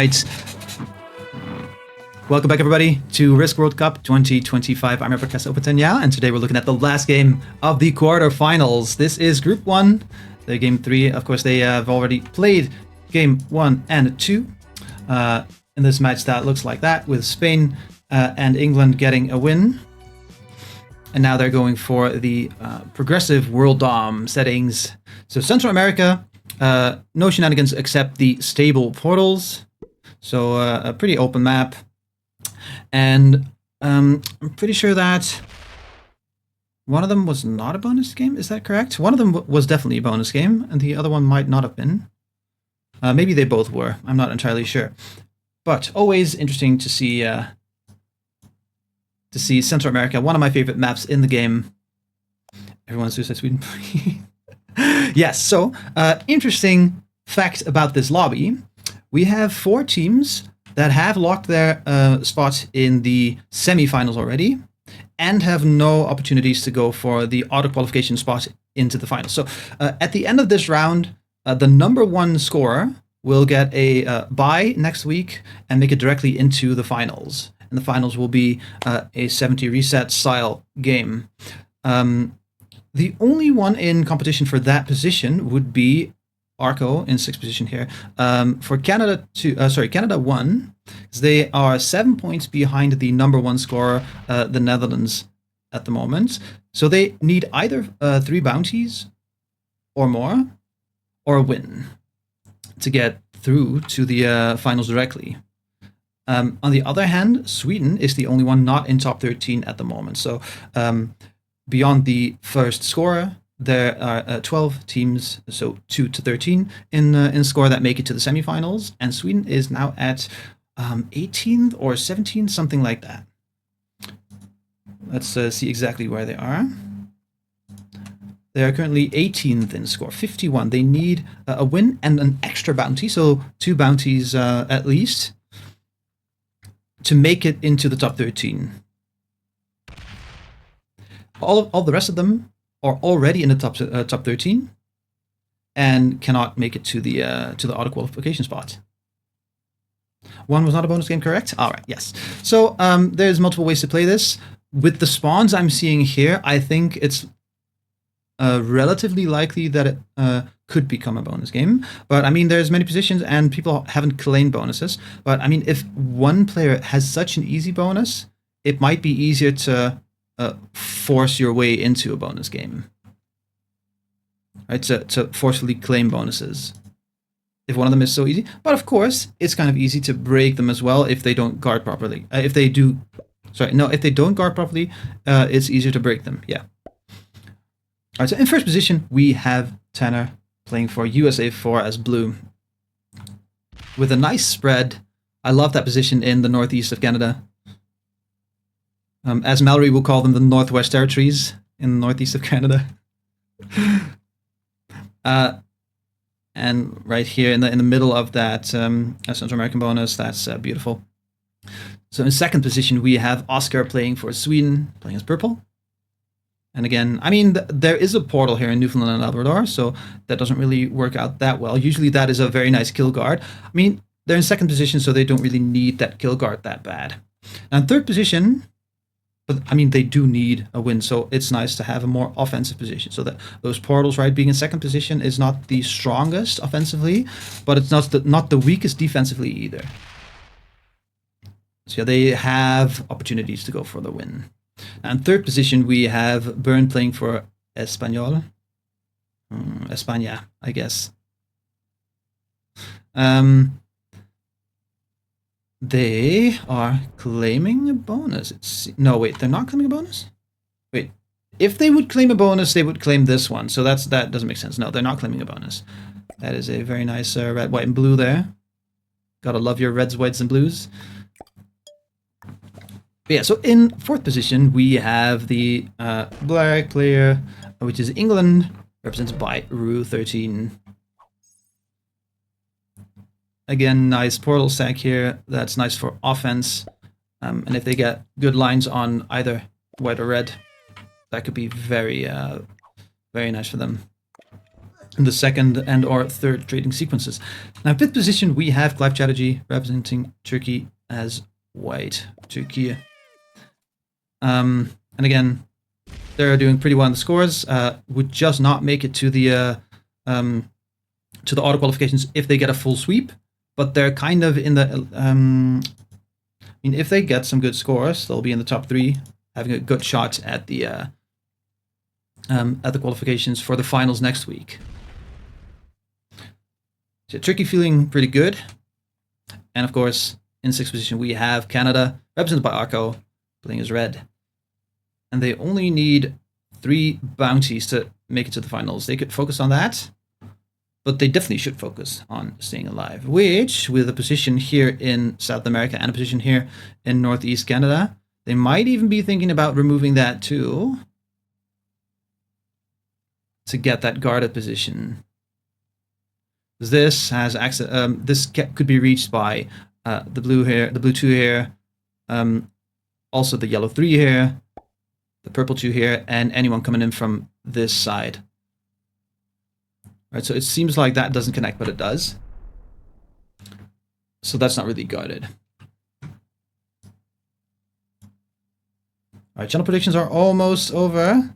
Right. Welcome back, everybody, to Risk World Cup 2025. I'm your broadcaster, Opetanya, and today we're looking at the last game of the quarterfinals. This is Group 1, the Game 3. Of course, they have already played Game 1 and 2 in this match that looks like that, with Spain and England getting a win. And now they're going for the progressive world dom settings. So Central America, no shenanigans except the stable portals. So a pretty open map. And I'm pretty sure that one of them was not a bonus game. Is that correct? One of them was definitely a bonus game, and the other one might not have been. Maybe they both were. I'm not entirely sure. But always interesting to see Central America, one of my favorite maps in the game. Everyone's Suicide Sweden. Yes, so interesting fact about this lobby. We have 4 teams that have locked their spot in the semi-finals already and have no opportunities to go for the auto-qualification spot into the finals. So at the end of this round, the number 1 scorer will get a bye next week and make it directly into the finals. And the finals will be a 70 reset style game. The only one in competition for that position would be Arco in 6th position here. For Canada Canada 1, they are 7 points behind the number 1 scorer, the Netherlands, at the moment. So they need either 3 bounties or more, or a win to get through to the finals directly. On the other hand, Sweden is the only one not in top 13 at the moment. So beyond the first scorer, there are 12 teams, so 2 to 13 in score that make it to the semifinals, and Sweden is now at 18th or 17th, something like that. Let's see exactly where they are. They are currently 18th in score, 51. They need a win and an extra bounty, so 2 bounties at least, to make it into the top 13. All the rest of them are already in the top 13 and cannot make it to the auto qualification spot. One was not a bonus game, correct? All right, yes. So there's multiple ways to play this. With the spawns I'm seeing here, I think it's relatively likely that it could become a bonus game. But I mean, there's many positions and people haven't claimed bonuses. But I mean, if one player has such an easy bonus, it might be easier to force your way into a bonus game, right? To forcefully claim bonuses if one of them is so easy. But of course, it's kind of easy to break them as well if they don't guard properly. If they don't guard properly, it's easier to break them. Yeah. All right. So in first position, we have Tanner playing for USA 4 as blue with a nice spread. I love that position in the northeast of Canada. As Mallory will call them, the Northwest Territories in the northeast of Canada. And right here in the middle of that Central American bonus, that's beautiful. So in second position, we have Oscar playing for Sweden, playing as purple. And again, I mean, there is a portal here in Newfoundland and Labrador, so that doesn't really work out that well. Usually that is a very nice kill guard. I mean, they're in second position, so they don't really need that kill guard that bad. Now in third position, but I mean, they do need a win, so it's nice to have a more offensive position. So that those portals, right, being in second position is not the strongest offensively, but it's not the weakest defensively either. So yeah, they have opportunities to go for the win. And third position, we have Byrne playing for Espanyol. España, I guess. They are claiming a bonus. No, wait, they're not claiming a bonus? Wait, if they would claim a bonus, they would claim this one. So that doesn't make sense. No, they're not claiming a bonus. That is a very nice red, white, and blue there. Gotta love your reds, whites, and blues. But yeah, so in fourth position, we have the black player, which is England, represented by Rue 13. Again, nice portal stack here. That's nice for offense. And if they get good lines on either white or red, that could be very, very nice for them. in the second and or third trading sequences. Now, fifth position, we have Clive Chatterjee representing Turkey as white. Turkey. And again, they're doing pretty well in the scores. Would just not make it to the auto qualifications if they get a full sweep, but they're kind of in the. I mean, if they get some good scores, they'll be in the top 3, having a good shot at the qualifications for the finals next week. So Turkey feeling pretty good, and of course, in 6th position we have Canada, represented by Arco, playing as red. And they only need 3 bounties to make it to the finals. They could focus on that, but they definitely should focus on staying alive, which, with a position here in South America and a position here in Northeast Canada, they might even be thinking about removing that too, to get that guarded position. This has access. This could be reached by the blue here, the blue 2 here, also the yellow 3 here, the purple 2 here, and anyone coming in from this side. Right, so it seems like that doesn't connect, but it does. So that's not really guarded. All right, channel predictions are almost over.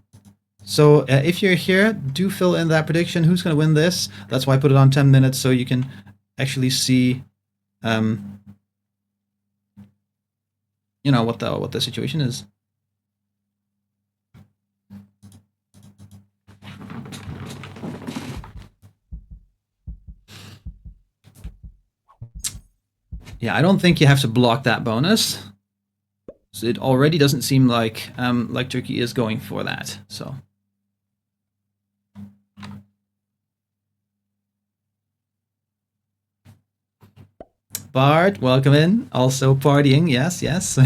So if you're here, do fill in that prediction. Who's going to win this? That's why I put it on 10 minutes, so you can actually see, you know, what the situation is. Yeah, I don't think you have to block that bonus. So it already doesn't seem like Turkey is going for that. So. Bart, welcome in. Also partying, yes, yes.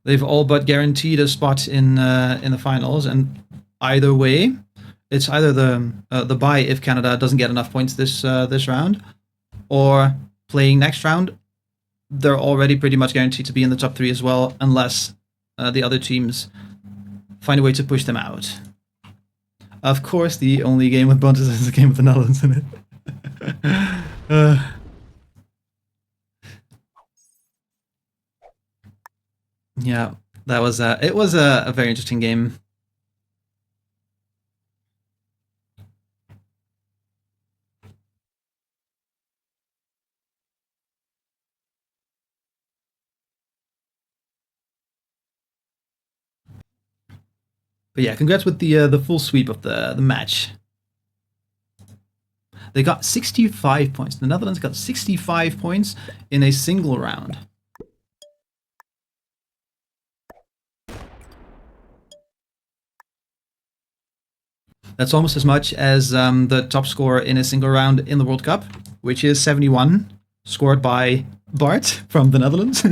They've all but guaranteed a spot in the finals, and either way, it's either the bye if Canada doesn't get enough points this round, or playing next round. They're already pretty much guaranteed to be in the top 3 as well, unless the other teams find a way to push them out. Of course, the only game with bonuses is the game with the Netherlands in it. Yeah, that was it was a very interesting game. But yeah, congrats with the full sweep of the match. They got 65 points. The Netherlands got 65 points in a single round. That's almost as much as the top score in a single round in the World Cup, which is 71, scored by Bart from the Netherlands.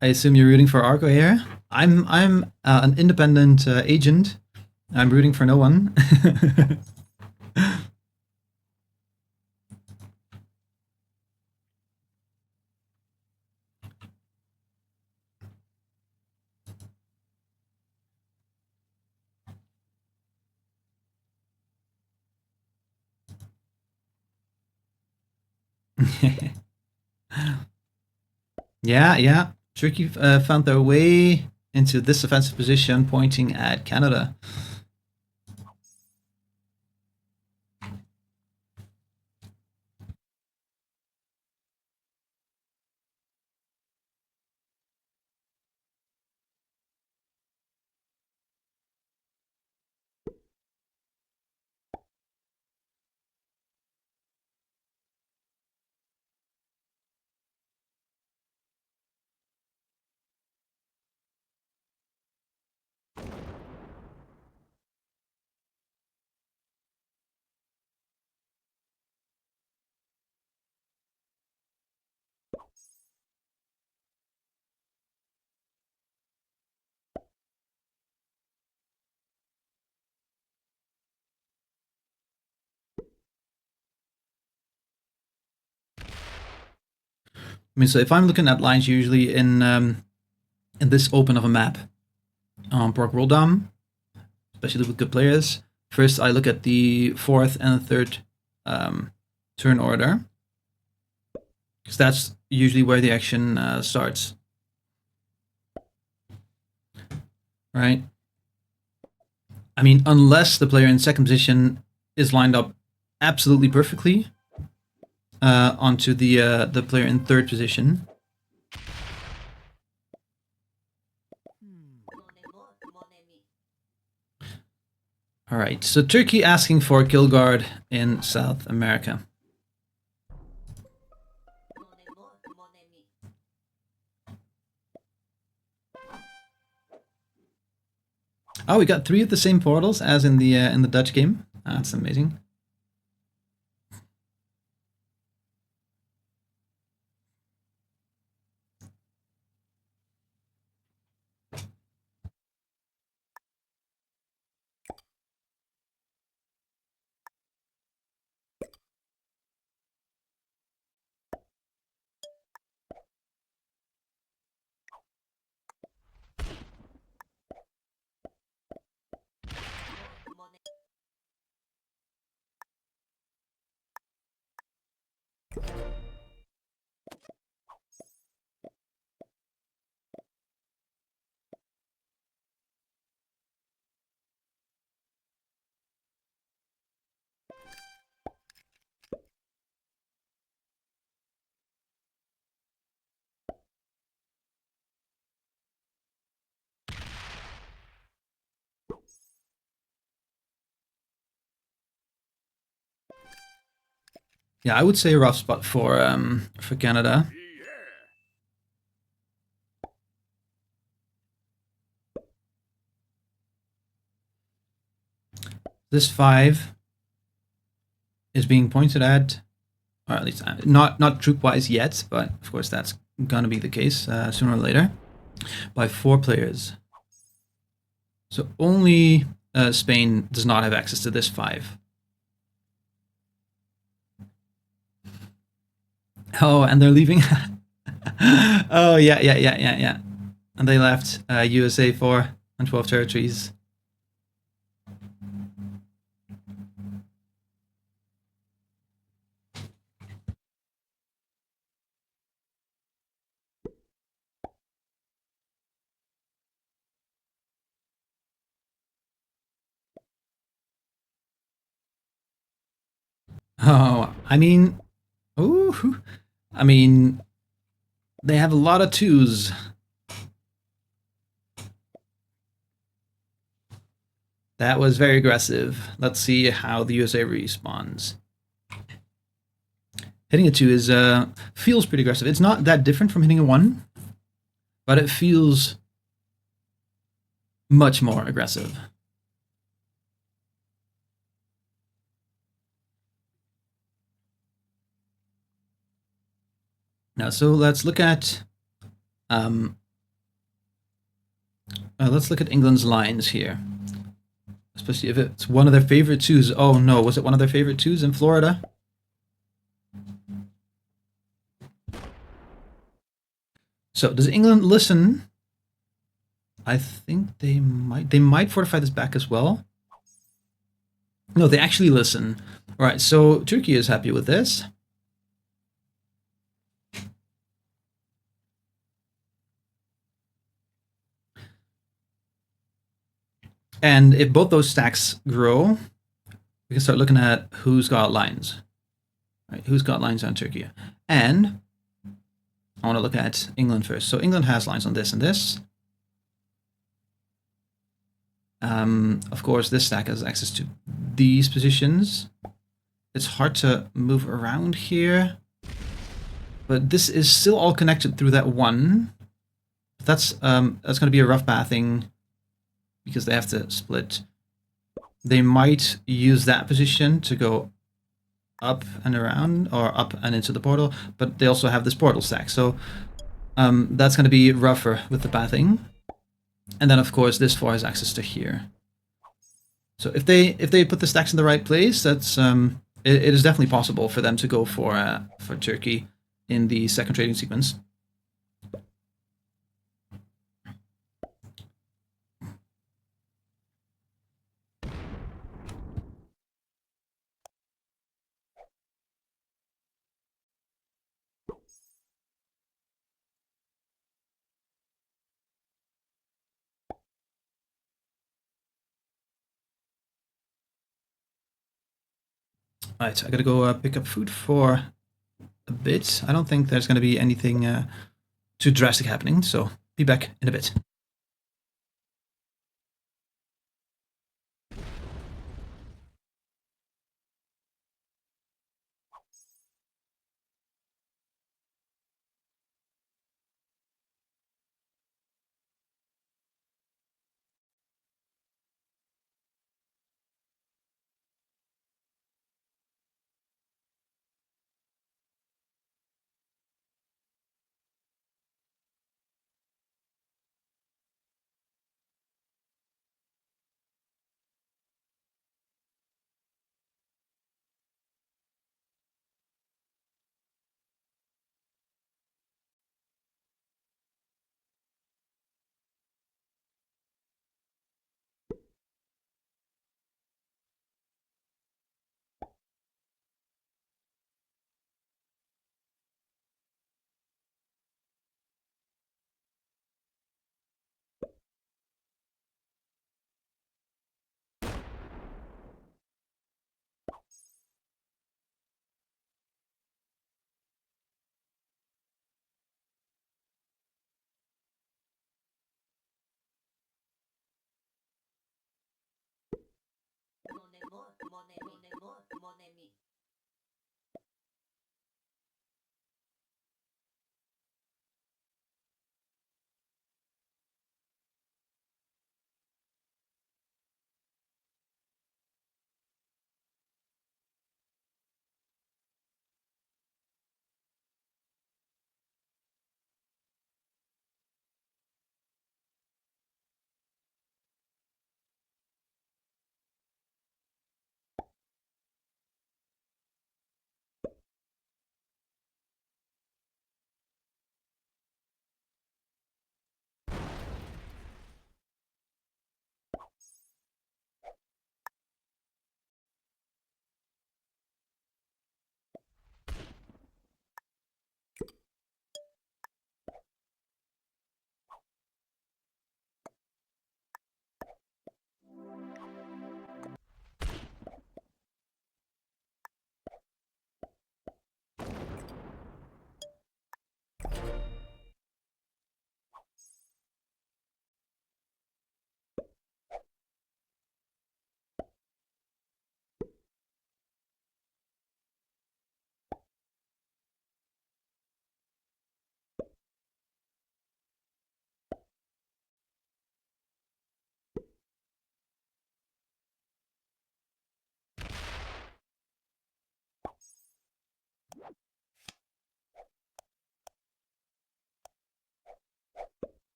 I assume you're rooting for Arco here. I'm an independent agent. I'm rooting for no one. Yeah. Turkey found their way into this offensive position, pointing at Canada. I mean, so if I'm looking at lines usually in this open of a map on Borg Worlddom, especially with good players, first I look at the fourth and the third turn order, because that's usually where the action starts. Right? I mean, unless the player in second position is lined up absolutely perfectly onto the player in third position. All right, so Turkey asking for a kill guard in South America. Oh, we got 3 of the same portals as in the Dutch game. That's amazing. Yeah, I would say a rough spot for Canada. This 5 is being pointed at, or at least not troop-wise yet, but of course that's gonna be the case sooner or later, by 4 players. So only Spain does not have access to this 5. Oh, and they're leaving. Oh yeah. And they left USA 4 and 12 territories. Oh, I mean, ooh, I mean, they have a lot of 2s. That was very aggressive. Let's see how the USA responds. Hitting a 2 is feels pretty aggressive. It's not that different from hitting a 1, but it feels much more aggressive. Now, so let's look at England's lines here, especially if it's one of their favorite 2s. Oh no, was it one of their favorite 2s in Florida? So does England listen? I think they might fortify this back as well. No, they actually listen. All right, so Turkey is happy with this. And if both those stacks grow, we can start looking at who's got lines. Right, who's got lines on Turkey? And I want to look at England first. So England has lines on this and this. Of course, this stack has access to these positions. It's hard to move around here, but this is still all connected through that 1. That's going to be a rough pathing because they have to split. They might use that position to go up and around, or up and into the portal, but they also have this portal stack, so that's going to be rougher with the pathing. And then of course this 4 has access to here. So if they put the stacks in the right place, that's it is definitely possible for them to go for Turkey. in the second trading sequence. Alright, I gotta go pick up food for a bit. I don't think there's gonna be anything too drastic happening, so be back in a bit.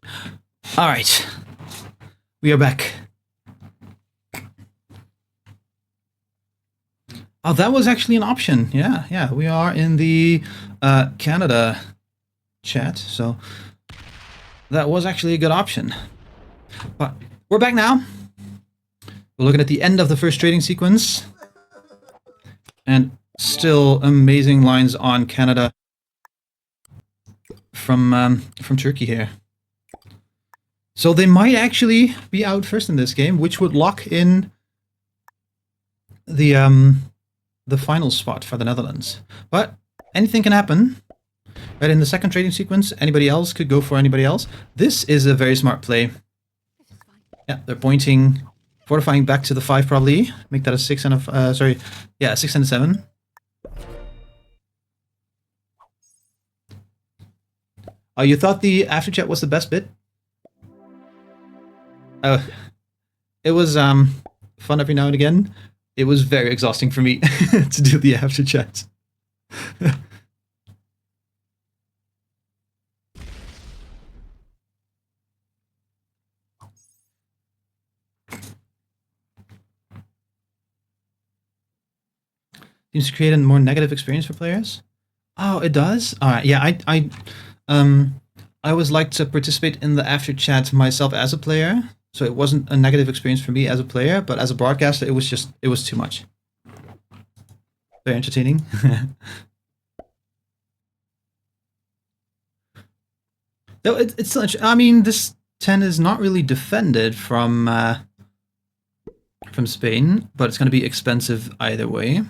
All right, we are back. Oh, that was actually an option. Yeah, yeah. We are in the Canada chat, so that was actually a good option. But we're back now. We're looking at the end of the first trading sequence. And still amazing lines on Canada from Turkey here. So they might actually be out first in this game, which would lock in the final spot for the Netherlands. But anything can happen. Right, in the second trading sequence, anybody else could go for anybody else. This is a very smart play. Yeah, they're pointing, fortifying back to the 5 probably. Make that a 6 and a 6 and a 7. Oh, you thought the after chat was the best bit? It was fun every now and again. It was very exhausting for me to do the after chat. Seems to create a more negative experience for players. Oh, it does? Alright, yeah, I always like to participate in the after chat myself as a player, so it wasn't a negative experience for me as a player, but as a broadcaster, it was too much. Very entertaining. Though it's I mean, this 10 is not really defended from Spain, but it's going to be expensive either way.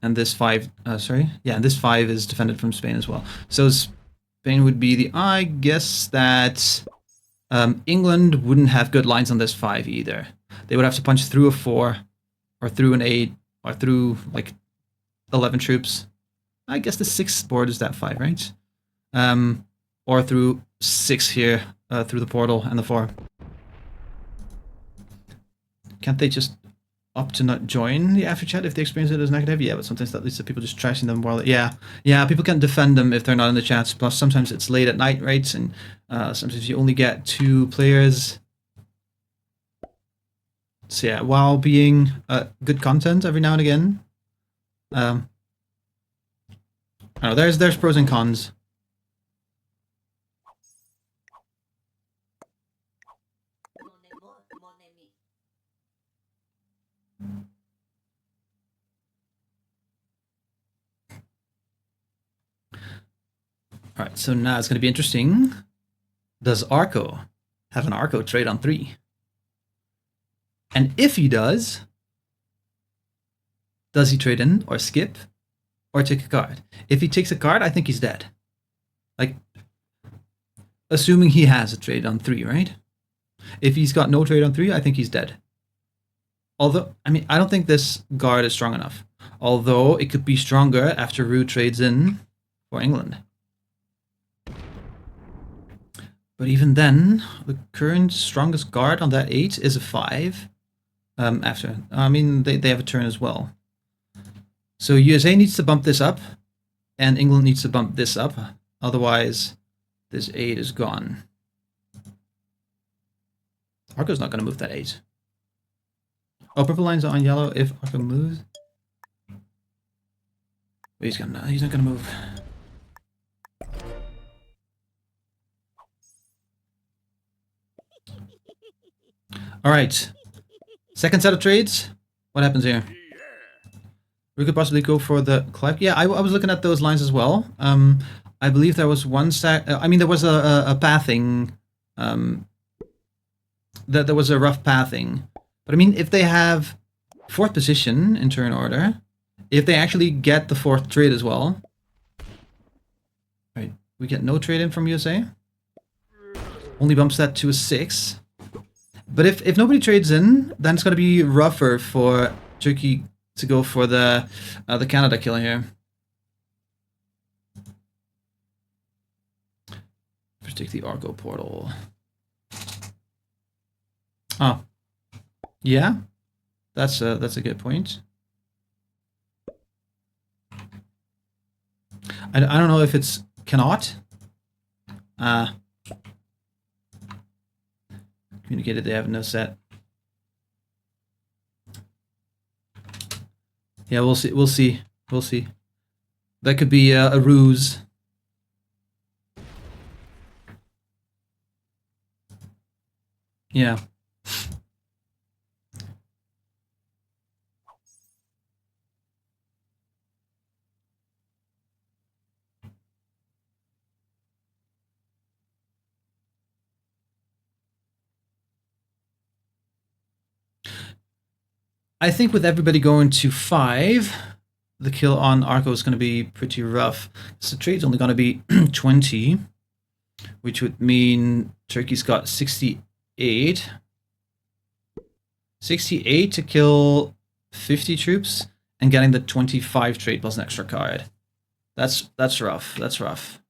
And this 5, and this 5 is defended from Spain as well. So Spain would be the, I guess that England wouldn't have good lines on this 5 either. They would have to punch through a 4, or through an 8, or through like 11 troops. I guess the 6th board is that 5, right? Or through 6 here, through the portal and the 4. Can't they just opt to not join the after chat if they experience it as negative? Yeah, but sometimes that leads to people just trashing them while yeah, people can't defend them if they're not in the chats. Plus sometimes it's late at night, right? And sometimes you only get 2 players. So yeah, while being good content every now and again. I don't know, there's pros and cons. Alright, so now it's going to be interesting. Does Arco have an Arco trade on 3? And if he does he trade in or skip or take a card? If he takes a card, I think he's dead. Like, assuming he has a trade on 3, right? If he's got no trade on 3, I think he's dead. Although, I mean, I don't think this guard is strong enough. Although, it could be stronger after Rue trades in for England. But even then, the current strongest guard on that 8 is a 5. After. I mean, they have a turn as well. So USA needs to bump this up, and England needs to bump this up. Otherwise, this 8 is gone. Arco's not going to move that 8. Oh, purple lines are on yellow if Arco moves. He's not going to move. All right. Second set of trades. What happens here? We could possibly go for the Clive. Yeah, I was looking at those lines as well. I believe there was one stack. I mean, there was a pathing. That there was a rough pathing. But I mean, if they have 4th position in turn order, if they actually get the 4th trade as well. Right, we get no trade in from USA. Only bumps that to a 6. But if nobody trades in, then it's going to be rougher for Turkey to go for the Canada kill here. First take the Arco portal. Oh, yeah, that's a good point. I don't know if it's cannot Communicated they have no set. Yeah, we'll see. We'll see. We'll see. That could be a ruse. Yeah. I think with everybody going to 5, the kill on Arco is going to be pretty rough. So trade's only going to be 20, which would mean Turkey's got 68. 68 to kill 50 troops and getting the 25 trade plus an extra card. That's rough. That's rough.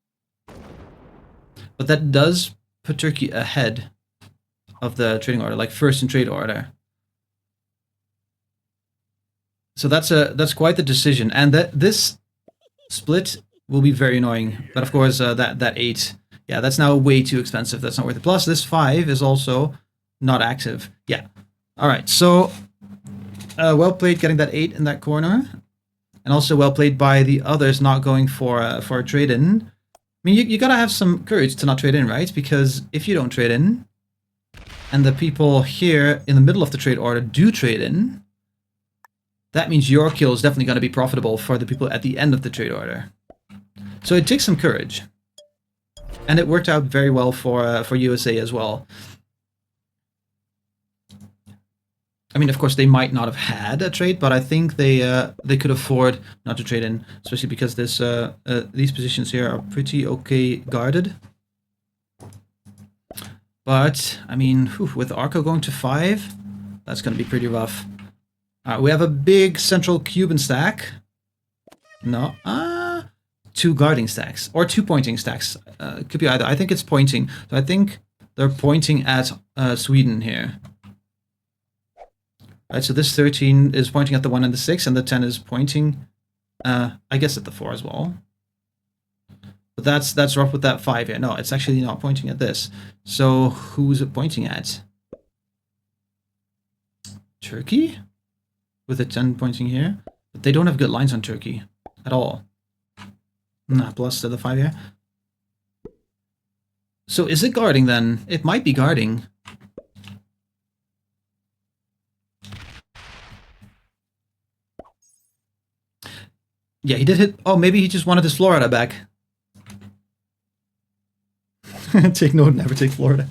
But that does put Turkey ahead of the trading order, like first in trade order. So that's quite the decision, and this split will be very annoying. But of course, that 8, yeah, that's now way too expensive. That's not worth it. Plus, this 5 is also not active. Yeah. All right. So, well played getting that 8 in that corner, and also well played by the others not going for a trade in. I mean, you gotta have some courage to not trade in, right? Because if you don't trade in, and the people here in the middle of the trade order do trade in, that means your kill is definitely going to be profitable for the people at the end of the trade order. So it takes some courage. And it worked out very well for USA as well. I mean, of course, they might not have had a trade, but I think they could afford not to trade in, especially because this these positions here are pretty okay guarded. But, I mean, with Arco going to 5, that's going to be pretty rough. We have a big central Cuban stack. No, 2 guarding stacks or 2 pointing stacks. It could be either. I think it's pointing. So I think they're pointing at Sweden here. Right. So this 13 is pointing at the 1 and the 6, and the 10 is pointing, I guess, at the 4 as well. But that's rough with that 5 here. No, it's actually not pointing at this. So who's it pointing at? Turkey? With a 10 pointing here. But they don't have good lines on Turkey at all. Nah, plus to the 5 here. So is it guarding then? It might be guarding. Yeah, he did hit. Oh, maybe he just wanted his Florida back. Take note, never take Florida.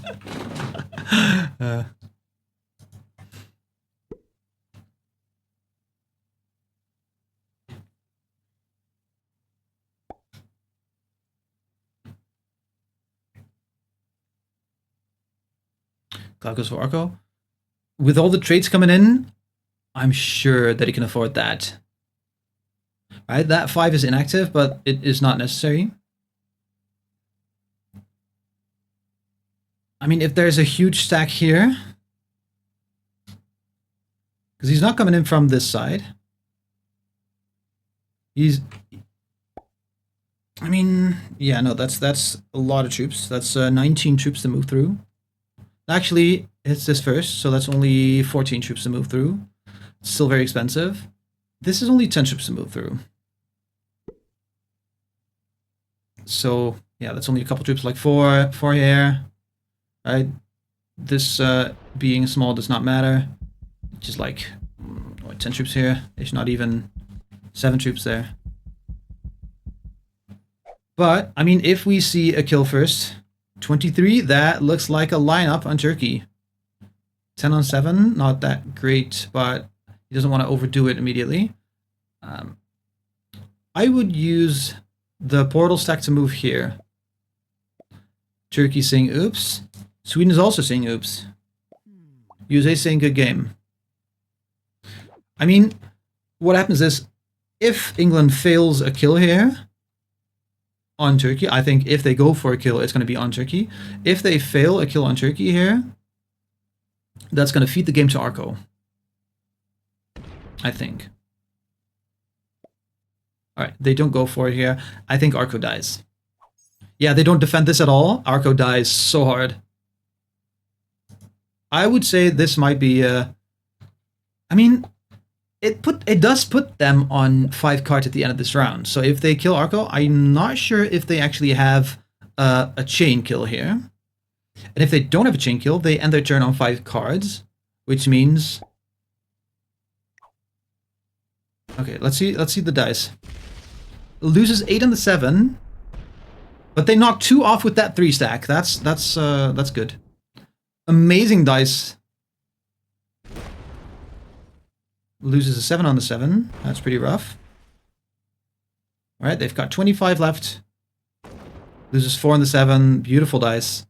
Cloud goes for Arco. With all the trades coming in, I'm sure that he can afford that. Right, that 5 is inactive, but it is not necessary. I mean, if there's a huge stack here, because he's not coming in from this side. I mean, yeah, no, that's a lot of troops. That's 19 troops to move through. Actually, it's this first, so that's only 14 troops to move through. It's still very expensive. This is only 10 troops to move through. So, yeah, that's only a couple troops, like 4 here. Right? This being small does not matter. Just like 10 troops here. There's not even 7 troops there. But, I mean, if we see a kill first, 23, that looks like a lineup on Turkey. 10 on 7, not that great, but he doesn't want to overdo it immediately. I would use the portal stack to move here. Turkey saying oops. Sweden is also saying oops. USA saying good game. I mean, what happens is, if England fails a kill here on Turkey, I think if they go for a kill, it's going to be on Turkey. If they fail a kill on Turkey here, that's going to feed the game to Arco. I think. Alright, they don't go for it here. I think Arco dies. Yeah, they don't defend this at all. Arco dies so hard. I would say this might be... I mean, it does put them on 5 cards at the end of this round. So if they kill Arco, I'm not sure if they actually have a chain kill here. And if they don't have a chain kill, they end their turn on 5 cards, which means... Okay, let's see the dice. Loses 8 on the 7, but they knock 2 off with that 3 stack. That's good. Amazing dice. Loses a 7 on the 7. That's pretty rough. All right, they've got 25 left. Loses 4 on the 7. Beautiful dice.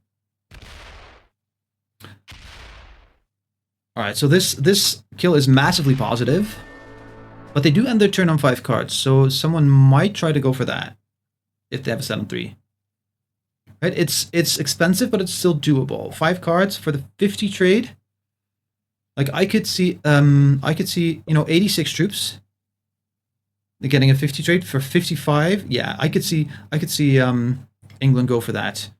All right, so this kill is massively positive, but they do end their turn on 5 cards, so someone might try to go for that if they have a 7-3. Right? It's expensive, but it's still doable. 5 cards for the 50 trade. Like I could see, you know, 86 troops. They're getting a 50 trade for 55. Yeah, I could see England go for that.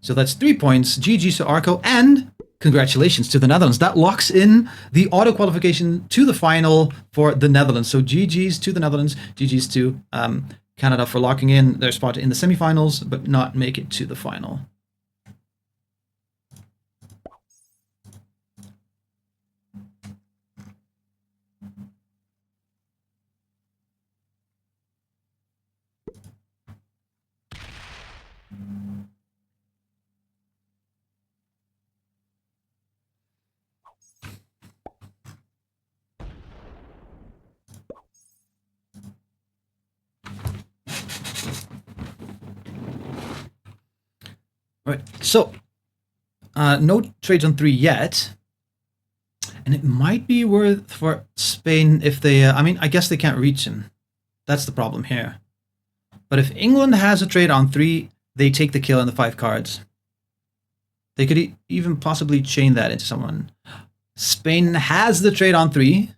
So that's 3 points. GG's to Arco, and congratulations to the Netherlands. That locks in the auto qualification to the final for the Netherlands. So GG's to the Netherlands. GG's to Canada for locking in their spot in the semifinals, but not make it to the final. All right, so no trades on 3 yet, and it might be worth for Spain if they. I mean, I guess they can't reach him. That's the problem here. But if England has a trade on 3, they take the kill on the 5 cards. They could even possibly chain that into someone. Spain has the trade on 3,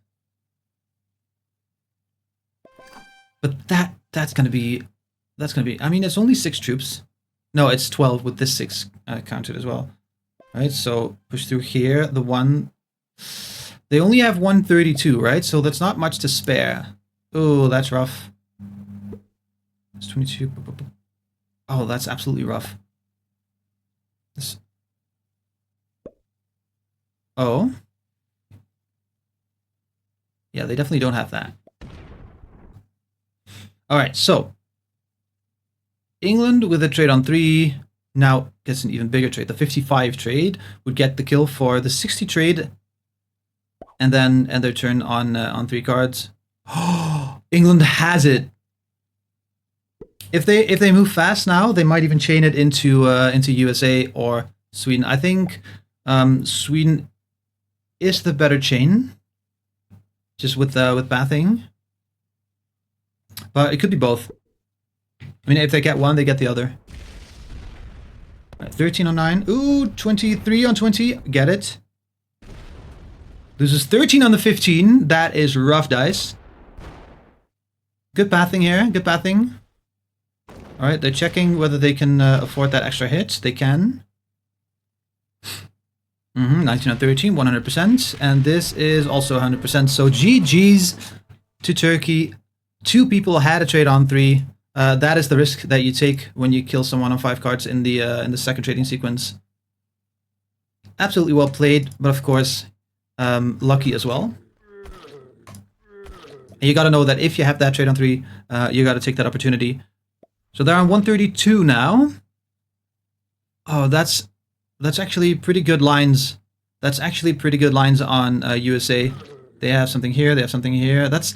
but that's gonna be. I mean, it's only 6 troops. No, it's 12 with this 6 counted as well. Right, so push through here. The one... They only have 132, right? So that's not much to spare. Oh, that's rough. It's 22. Oh, that's absolutely rough. This... Oh. Yeah, they definitely don't have that. Alright, so... England with a trade on 3 now gets an even bigger trade. The 55 trade would get the kill for the 60 trade, and then end their turn on 3 cards. Oh, England has it. If they move fast now, they might even chain it into USA or Sweden. I think Sweden is the better chain, just with Bathing, but it could be both. I mean, if they get one, they get the other. Right, 13 on 9. Ooh, 23 on 20. Get it. Loses 13 on the 15. That is rough dice. Good pathing here. Good pathing. Alright, they're checking whether they can afford that extra hit. They can. 19 on 13, 100%. And this is also 100%. So GG's to Turkey. 2 people had a trade on 3. That is the risk that you take when you kill someone on 5 cards in the second trading sequence. Absolutely well played, but of course, lucky as well. And you got to know that if you have that trade on 3, you got to take that opportunity. So they're on 132 now. Oh, that's actually pretty good lines. That's actually pretty good lines on USA. They have something here. They have something here. That's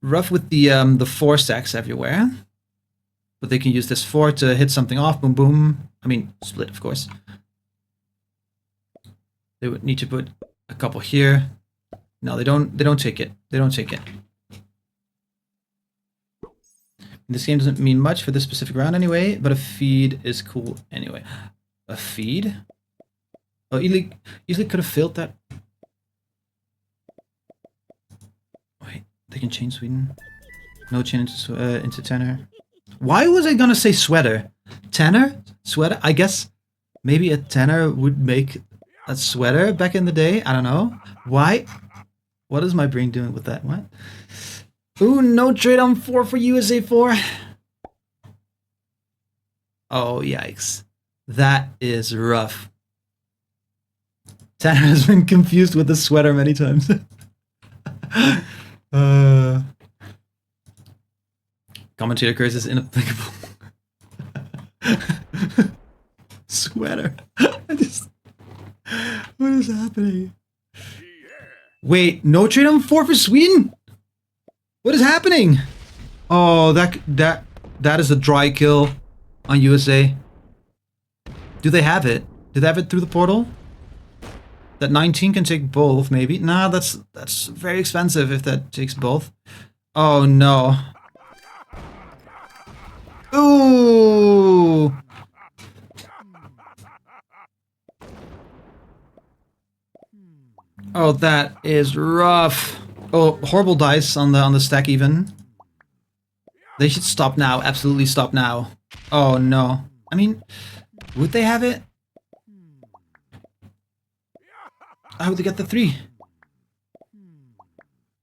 rough with the 4 stacks everywhere, but they can use this 4 to hit something off. Boom, boom. I mean, split, of course. They would need to put a couple here. No, they don't. They don't take it. They don't take it. This game doesn't mean much for this specific round anyway, but a feed is cool anyway. A feed? Oh, easily could have filled that. Wait, they can chain Sweden. No chain into tenor. Why was I gonna say sweater? Tenor? Sweater? I guess maybe a tenor would make a sweater back in the day. I don't know. Why? What is my brain doing with that? What? Ooh, no trade on 4 for USA 4. Oh, yikes. That is rough. Tanner has been confused with the sweater many times. Commentator curse is inapplicable. Sweater. What is happening? Wait, no trade on 4 for Sweden? What is happening? Oh, that is a dry kill on USA. Do they have it? Do they have it through the portal? That 19 can take both, maybe. Nah, that's very expensive if that takes both. Oh no. Ooh. Oh, that is rough. Oh, horrible dice on the stack even. They should stop now. Absolutely stop now. Oh no. I mean, would they have it? How would they get the 3?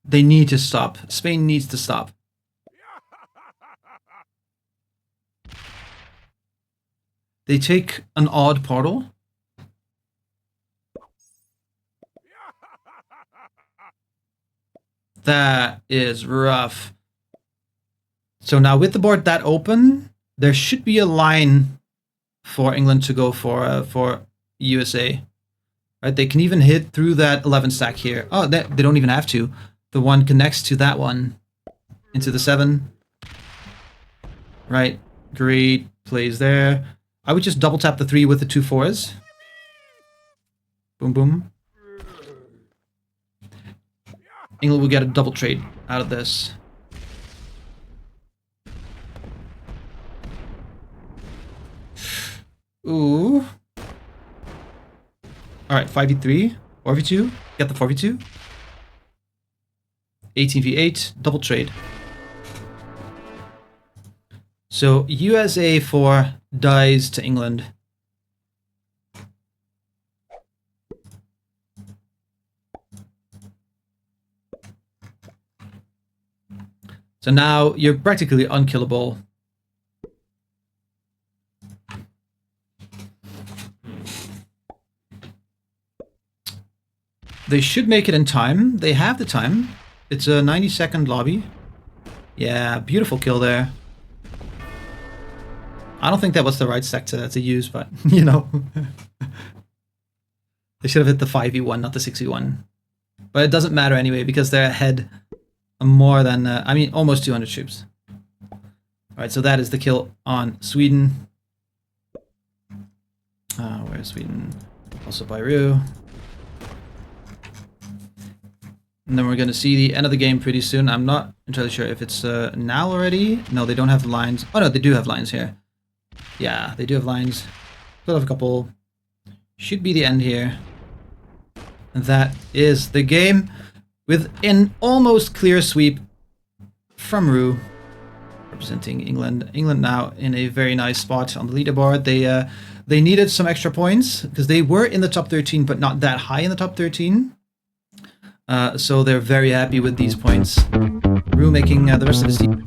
They need to stop. Spain needs to stop. They take an odd portal. That is rough. So now with the board that open, there should be a line for England to go for USA. Right? They can even hit through that 11 stack here. Oh, they don't even have to. The 1 connects to that one into the 7. Right. Great plays there. I would just double tap the 3 with the 2 4s. Boom, boom. England will get a double trade out of this. Ooh. Alright, 5v3, 4v2, get the 4v2. 18v8, double trade. So USA 4 dies to England. So now you're practically unkillable. They should make it in time. They have the time. It's a 90-second lobby. Yeah, beautiful kill there. I don't think that was the right stack to use, but, you know. They should have hit the 5v1, not the 6v1. But it doesn't matter anyway, because they're ahead more than, I mean, almost 200 troops. Alright, so that is the kill on Sweden. Where's Sweden? Also Bayrou. And then we're going to see the end of the game pretty soon. I'm not entirely sure if it's now already. No, they don't have the lines. Oh no, they do have lines here. Yeah, they do have lines. Still have a couple. Should be the end here. And that is the game with an almost clear sweep from Rue, representing England. England now in a very nice spot on the leaderboard. They needed some extra points because they were in the top 13, but not that high in the top 13. So they're very happy with these points. Rue making the rest of his team.